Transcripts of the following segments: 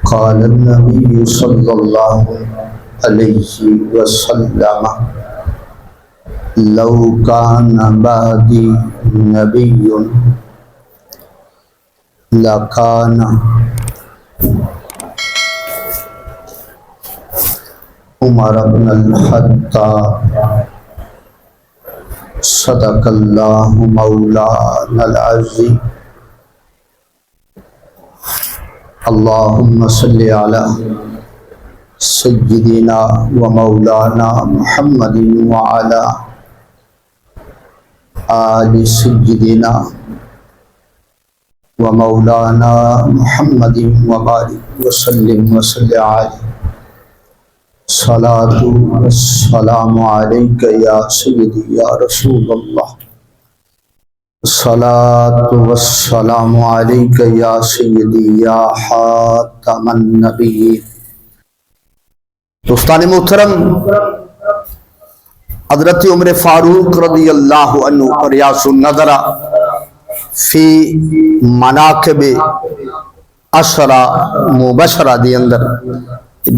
قال النبي صلى الله عليه وسلم لو كان بعدي نبي لكان عمر بن الخطاب صدق الله مولانا العظيم اللهم صل على سيدنا ومولانا محمد وعلى آل سيدنا ومولانا محمد وبارك وسلم وصل عليه صلاة والسلام عليك يا سيدي يا رسول الله صلاة والسلام عليك يا سيدي يا خاتم النبيين. دوستان محترم، حضرت عمر فاروق رضی اللہ عنہ ریاض النظر فی مناقب عشرہ مبشرہ دی اندر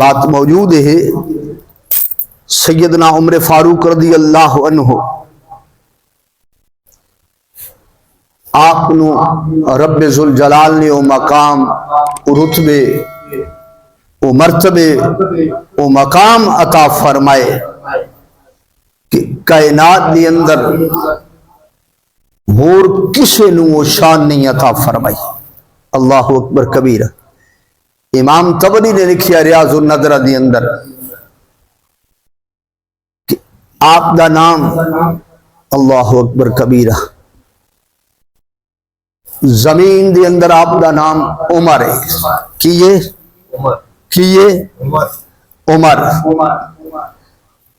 بات موجود ہے. سیدنا عمر فاروق رضی اللہ عنہ آپ نو رب ذوالجلال نے او مقام او رتبے او مرتبے او مقام عطا فرمائے کہ کائنات دی اندر اور کسے نو وہ شان نہیں عطا فرمائی. اللہ اکبر کبیرہ. امام طبری نے لکھیا ریاض النظر دی اندر کہ آپ دا نام اللہ اکبر کبیرہ زمین دی اندر آپ دا نام عمر ہے. کیے عمر.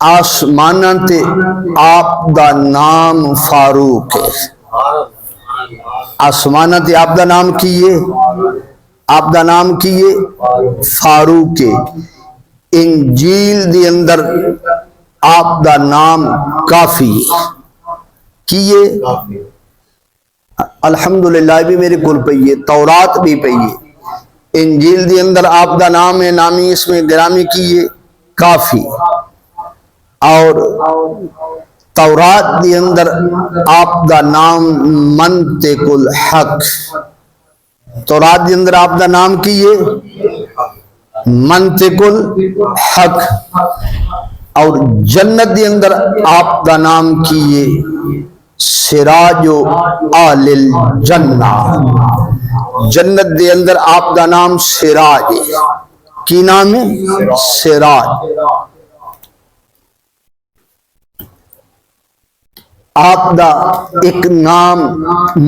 آسماناں تے آپ دا نام فاروق ہے. آسماناں تے آپ دا نام کیے آپ دا نام کیے فاروق ہے. انجیل دی اندر آپ دا نام کافی کیے. الحمدللہ بھی میرے کل پئیے تورات بھی پئیے. انجیل دی اندر آپ دا نام ہے نامی اس میں گرامی کیے کافی. اور تورات دی اندر آپ دا نام منطق الحق. تورات دی اندر آپ دا نام کیے منطق الحق. اور جنت دی اندر آپ دا نام کیے سراج آل الجنہ. جنت دے اندر آپ دا نام سراج ہے. کی نام ہے؟ سراج. آپ دا ایک نام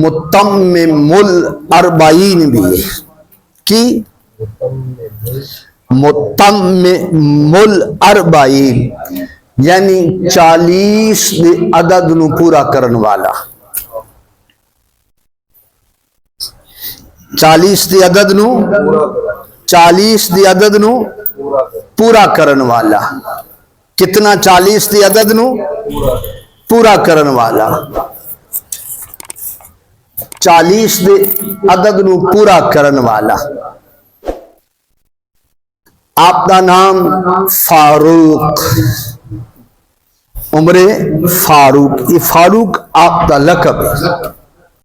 متمم الاربعین بھی ہے. کی متمم الاربعین یعنی 40 دے عدد نو پورا کرن والا. 40 دے عدد نو پورا کرن والا. کتنا؟ 40 دے عدد نو پورا کرن والا. 40 دے عدد نو پورا کرن والا. آپ دا نام فاروق. عمر فاروق. یہ فاروق آپ دا لقب ہے.